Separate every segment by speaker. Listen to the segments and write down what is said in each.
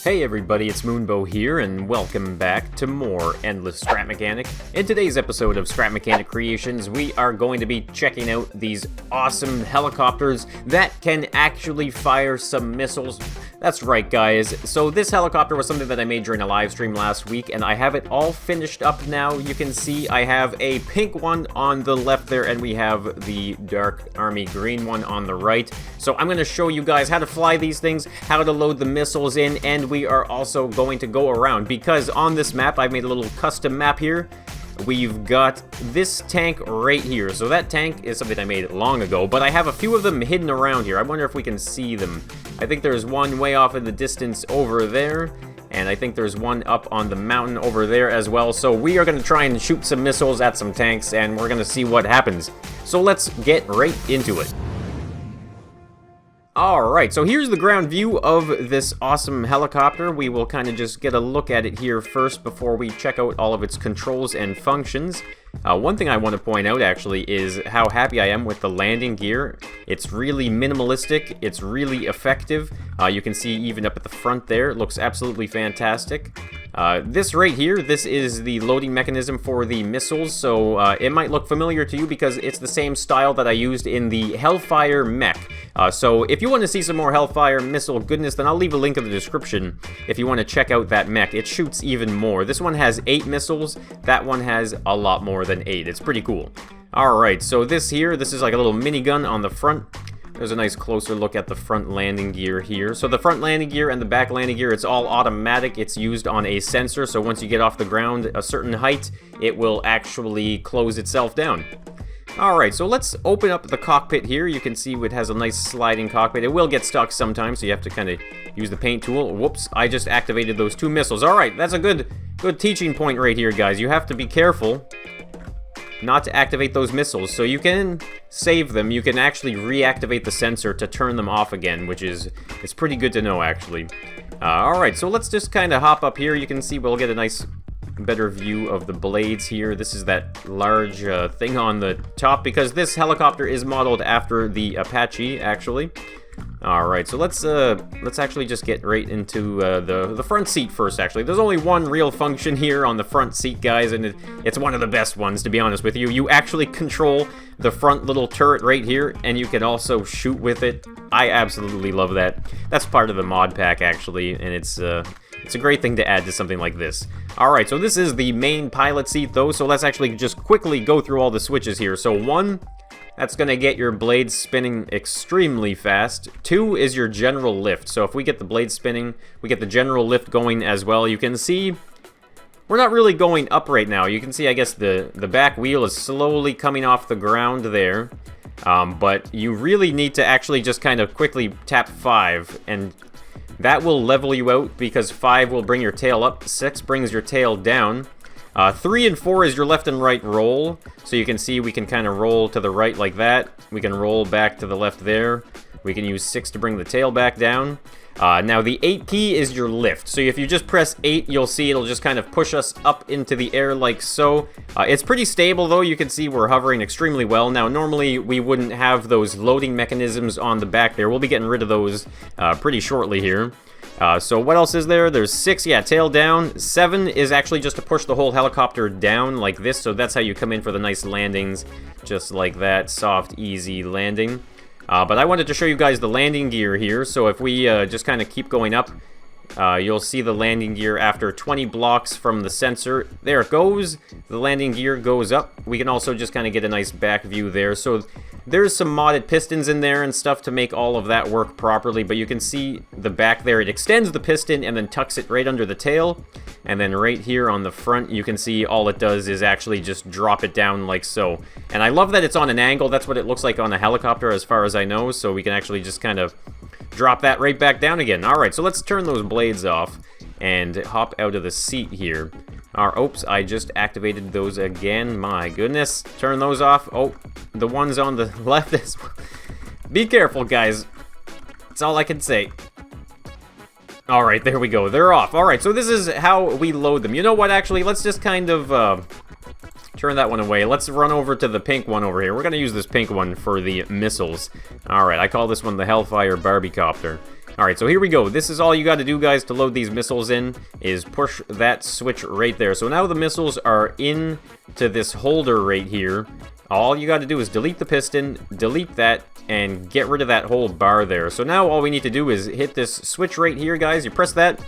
Speaker 1: Hey everybody, it's Moonbo here, and welcome back to more Endless Scrap Mechanic. In today's episode of Scrap Mechanic Creations, we are going to be checking out these awesome helicopters that can actually fire some missiles. That's right, guys. So this helicopter was something that I made during a live stream last week, and I have it all finished up now. You can see I have a pink one on the left there, and we have the dark army green one on the right. So I'm going to show you guys how to fly these things, how to load the missiles in, and we are also going to go around, because on this map, I've made a little custom map here. We've got this tank right here. So that tank is something I made long ago, but I have a few of them hidden around here. I wonder if we can see them. I think there's one way off in the distance over there, and I think there's one up on the mountain over there as well. So we are going to try and shoot some missiles at some tanks, and we're going to see what happens. So let's get right into it. Alright, so here's the ground view of this awesome helicopter. We will kind of just get a look at it here first before we check out all of its controls and functions. One thing I want to point out, actually, is how happy I am with the landing gear. It's really minimalistic, it's really effective. You can see even up at the front there, it looks absolutely fantastic. This right here, this is the loading mechanism for the missiles, so it might look familiar to you because it's the same style that I used in the Hellfire Mech. So if you want to see some more Hellfire missile goodness, then I'll leave a link in the description if you want to check out that mech. It shoots even more. This one has 8 missiles, that one has a lot more than 8. It's pretty cool. Alright, so this is like a little minigun on the front. There's a nice closer look at the front landing gear here. So the front landing gear and the back landing gear, it's all automatic. It's used on a sensor, so once you get off the ground a certain height, it will actually close itself down. Alright, so let's open up the cockpit here. You can see it has a nice sliding cockpit. It will get stuck sometimes, so you have to kind of use the paint tool. Whoops, I just activated those 2 missiles. Alright, that's a good teaching point right here, guys. You have to be careful not to activate those missiles. So you can save them. You can actually reactivate the sensor to turn them off again, which is it's pretty good to know, actually. Alright, so let's just kind of hop up here. You can see we'll get a nice better view of the blades here. This is that large thing on the top, because this helicopter is modeled after the Apache, actually. Alright, so let's actually just get right into the front seat first, actually. There's only one real function here on the front seat, guys, and it's one of the best ones, to be honest with you. You actually control the front little turret right here, and you can also shoot with it. I absolutely love that. That's part of the mod pack, actually, and it's a great thing to add to something like this. Alright, so this is the main pilot seat, though, so let's actually just quickly go through all the switches here. So 1... that's going to get your blades spinning extremely fast. 2 is your general lift. So if we get the blades spinning, we get the general lift going as well. You can see we're not really going up right now. You can see, I guess, the back wheel is slowly coming off the ground there. But you really need to actually just kind of quickly tap 5, and that will level you out, because 5 will bring your tail up, 6 brings your tail down. 3 and 4 is your left and right roll, so you can see we can kind of roll to the right like that. We can roll back to the left there. We can use 6 to bring the tail back down. Now the 8 key is your lift, so if you just press 8, you'll see it'll just kind of push us up into the air like so. It's pretty stable, though. You can see we're hovering extremely well. Now normally we wouldn't have those loading mechanisms on the back there. We'll be getting rid of those pretty shortly here. So what else is there? There's 6, yeah, tail down. 7 is actually just to push the whole helicopter down like this, so that's how you come in for the nice landings, just like that, soft, easy landing. But I wanted to show you guys the landing gear here, so if we just kind of keep going up, you'll see the landing gear after 20 blocks from the sensor. There it goes. The landing gear goes up. We can also just kind of get a nice back view there. So there's some modded pistons in there and stuff to make all of that work properly, but you can see the back there. It extends the piston and then tucks it right under the tail. And then right here on the front, you can see all it does is actually just drop it down like so. And I love that it's on an angle. That's what it looks like on a helicopter as far as I know, so we can actually just kind of drop that right back down again. Alright, so let's turn those blades off and hop out of the seat here. Oops, I just activated those again. My goodness. Turn those off. Oh, the ones on the left as well. Be careful, guys. That's all I can say. Alright, there we go. They're off. Alright, so this is how we load them. You know what, actually? Let's just kind of turn that one away. Let's run over to the pink one over here. We're going to use this pink one for the missiles. Alright, I call this one the Hellfire Barbie Copter. Alright, so here we go. This is all you got to do, guys, to load these missiles in, is push that switch right there. So now the missiles are in to this holder right here. All you got to do is delete the piston, delete that, and get rid of that whole bar there. So now all we need to do is hit this switch right here, guys. You press that,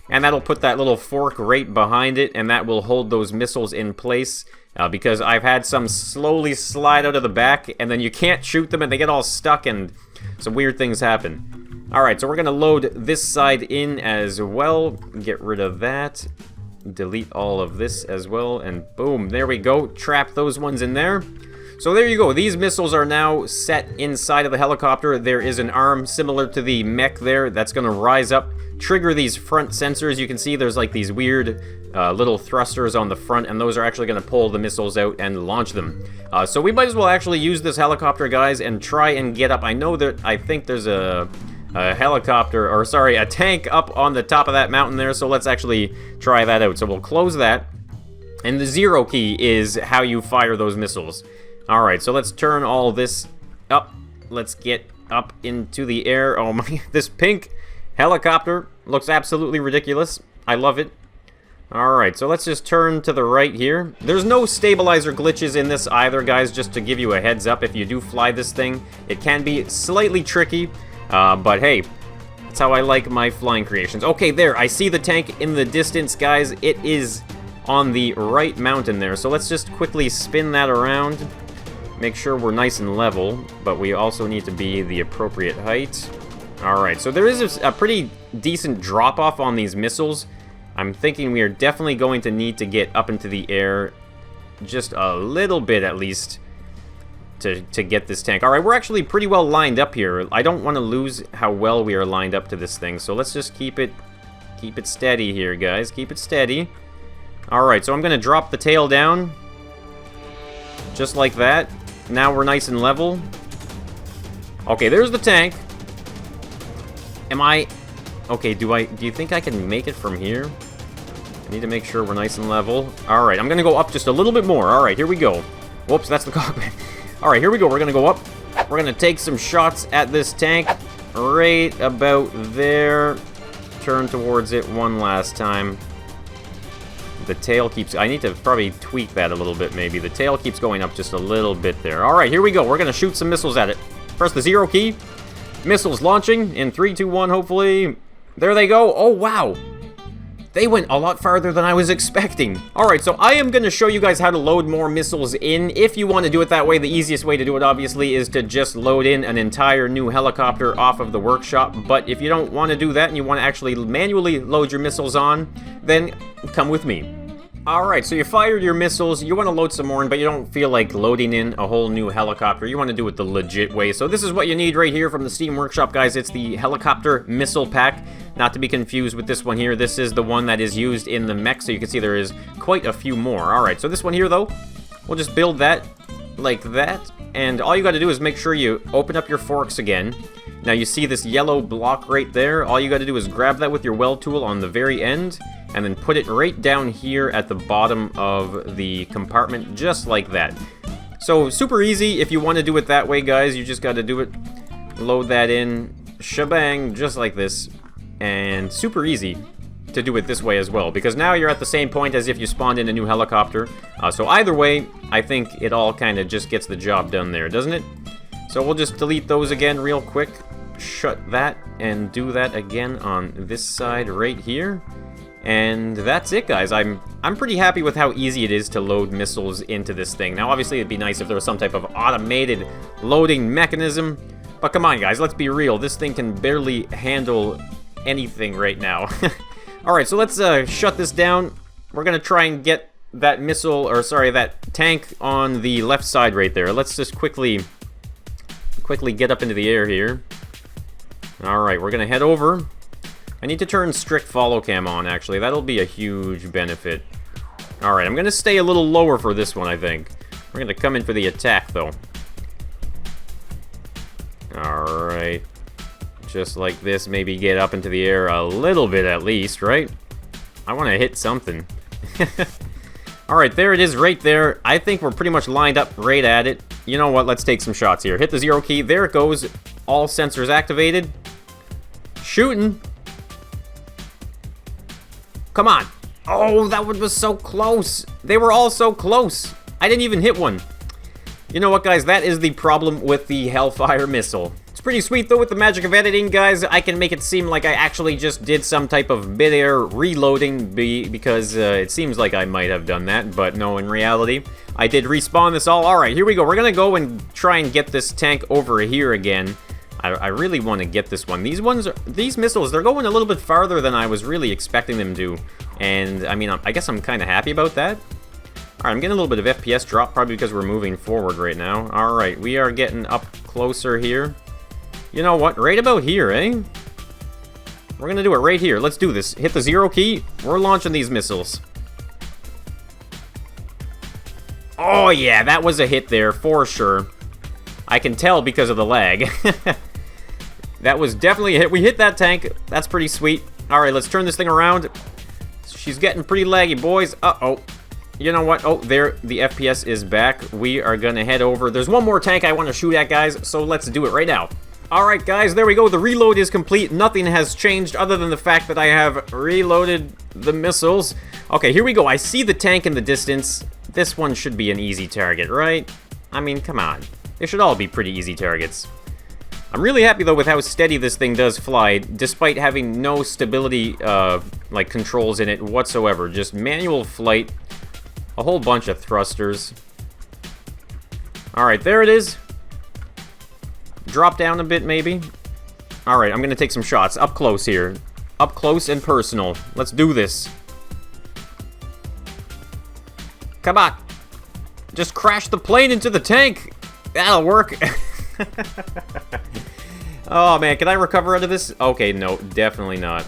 Speaker 1: and that'll put that little fork right behind it, and that will hold those missiles in place. Because I've had some slowly slide out of the back, and then you can't shoot them, and they get all stuck, and some weird things happen. Alright, so we're going to load this side in as well. Get rid of that. Delete all of this as well, and boom, there we go. Trap those ones in there. So there you go. These missiles are now set inside of the helicopter. There is an arm similar to the mech there that's going to rise up, trigger these front sensors. You can see there's like these weird little thrusters on the front, and those are actually going to pull the missiles out and launch them. So we might as well actually use this helicopter, guys, and try and get up. I think there's a helicopter, or sorry, a tank up on the top of that mountain there, so let's actually try that out. So we'll close that, and the 0 key is how you fire those missiles. Alright, so let's turn all this up. Let's get up into the air. Oh my, this pink helicopter looks absolutely ridiculous. I love it. Alright, so let's just turn to the right here. There's no stabilizer glitches in this either, guys, just to give you a heads up. If you do fly this thing, it can be slightly tricky. But hey, that's how I like my flying creations. Okay, there, I see the tank in the distance, guys. It is on the right mountain there. So let's just quickly spin that around. Make sure we're nice and level, but we also need to be the appropriate height. Alright, so there is a pretty decent drop-off on these missiles. I'm thinking we are definitely going to need to get up into the air just a little bit at least to get this tank. Alright, we're actually pretty well lined up here. I don't want to lose how well we are lined up to this thing, so let's just keep it steady here, guys. Keep it steady. Alright, so I'm going to drop the tail down just like that. Now we're nice and level. Okay, there's the tank. Okay, do you think I can make it from here? I need to make sure we're nice and level. Alright, I'm gonna go up just a little bit more. Alright, here we go. Whoops, that's the cockpit. Alright, here we go. We're gonna go up. We're gonna take some shots at this tank. Right about there. Turn towards it one last time. The tail keeps... I need to probably tweak that a little bit, maybe. The tail keeps going up just a little bit there. Alright, here we go. We're gonna shoot some missiles at it. Press the 0 key. Missiles launching in 3, 2, 1, hopefully. There they go. Oh, wow. They went a lot farther than I was expecting. Alright, so I am going to show you guys how to load more missiles in. If you want to do it that way, the easiest way to do it, obviously, is to just load in an entire new helicopter off of the workshop. But if you don't want to do that and you want to actually manually load your missiles on, then come with me. Alright, so you fired your missiles, you want to load some more in, but you don't feel like loading in a whole new helicopter. You want to do it the legit way. So this is what you need right here from the Steam Workshop, guys. It's the Helicopter Missile Pack. Not to be confused with this one here. This is the one that is used in the mech, so you can see there is quite a few more. Alright, so this one here, though, we'll just build that like that. And all you got to do is make sure you open up your forks again. Now you see this yellow block right there. All you got to do is grab that with your weld tool on the very end, and then put it right down here at the bottom of the compartment, just like that. So, super easy. If you want to do it that way, guys, you just got to do it. Load that in, shebang, just like this. And super easy to do it this way as well, because now you're at the same point as if you spawned in a new helicopter. So either way, I think it all kind of just gets the job done there, doesn't it? So we'll just delete those again real quick. Shut that, and do that again on this side right here. And that's it, guys. I'm pretty happy with how easy it is to load missiles into this thing. Now, obviously, it'd be nice if there was some type of automated loading mechanism. But come on, guys, let's be real. This thing can barely handle anything right now. Alright, so let's shut this down. We're going to try and get that missile, or sorry, that tank on the left side right there. Let's just quickly get up into the air here. Alright, we're going to head over. I need to turn strict follow cam on, actually. That'll be a huge benefit. Alright, I'm going to stay a little lower for this one, I think. We're going to come in for the attack, though. Alright. Just like this, maybe get up into the air a little bit at least, right? I want to hit something. Alright, there it is right there. I think we're pretty much lined up right at it. You know what? Let's take some shots here. Hit the 0 key. There it goes. All sensors activated. Shooting. Come on. Oh, that one was so close. They were all so close. I didn't even hit one. You know what, guys? That is the problem with the Hellfire missile. It's pretty sweet, though, with the magic of editing, guys. I can make it seem like I actually just did some type of mid-air reloading because it seems like I might have done that, but no, in reality, I did respawn this all. All right, here we go. We're going to go and try and get this tank over here again. I really want to get this one. These missiles, they're going a little bit farther than I was really expecting them to. And, I mean, I guess I'm kind of happy about that. Alright, I'm getting a little bit of FPS drop, probably because we're moving forward right now. Alright, we are getting up closer here. You know what? Right about here, eh? We're gonna do it right here. Let's do this. Hit the 0 key. We're launching these missiles. Oh, yeah, that was a hit there, for sure. I can tell because of the lag. That was definitely a hit. We hit that tank. That's pretty sweet. Alright, let's turn this thing around. She's getting pretty laggy, boys. Uh-oh. You know what? Oh, there, the FPS is back. We are gonna head over. There's one more tank I want to shoot at, guys, so let's do it right now. Alright, guys, there we go. The reload is complete. Nothing has changed other than the fact that I have reloaded the missiles. Okay, here we go. I see the tank in the distance. This one should be an easy target, right? I mean, come on. They should all be pretty easy targets. I'm really happy, though, with how steady this thing does fly, despite having no stability, like, controls in it whatsoever. Just manual flight, a whole bunch of thrusters. Alright, there it is. Drop down a bit, maybe. Alright, I'm gonna take some shots. Up close here. Up close and personal. Let's do this. Come on. Just crash the plane into the tank. That'll work. Oh, man, can I recover out of this? Okay, no, definitely not.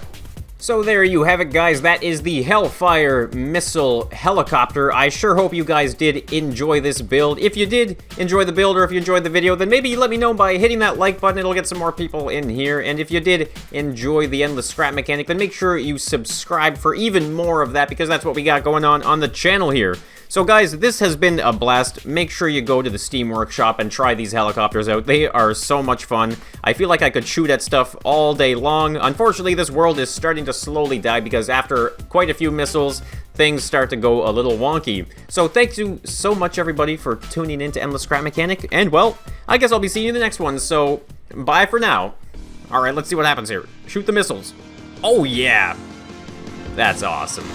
Speaker 1: So there you have it, guys. That is the Hellfire Missile Helicopter. I sure hope you guys did enjoy this build. If you did enjoy the build or if you enjoyed the video, then maybe let me know by hitting that like button. It'll get some more people in here. And if you did enjoy the endless scrap mechanic, then make sure you subscribe for even more of that, because that's what we got going on the channel here. So guys, this has been a blast. Make sure you go to the Steam Workshop and try these helicopters out. They are so much fun. I feel like I could shoot at stuff all day long. Unfortunately, this world is starting to slowly die because after quite a few missiles, things start to go a little wonky. So thank you so much, everybody, for tuning in to Endless Scrap Mechanic. And, well, I guess I'll be seeing you in the next one. So, bye for now. Alright, let's see what happens here. Shoot the missiles. Oh, yeah. That's awesome.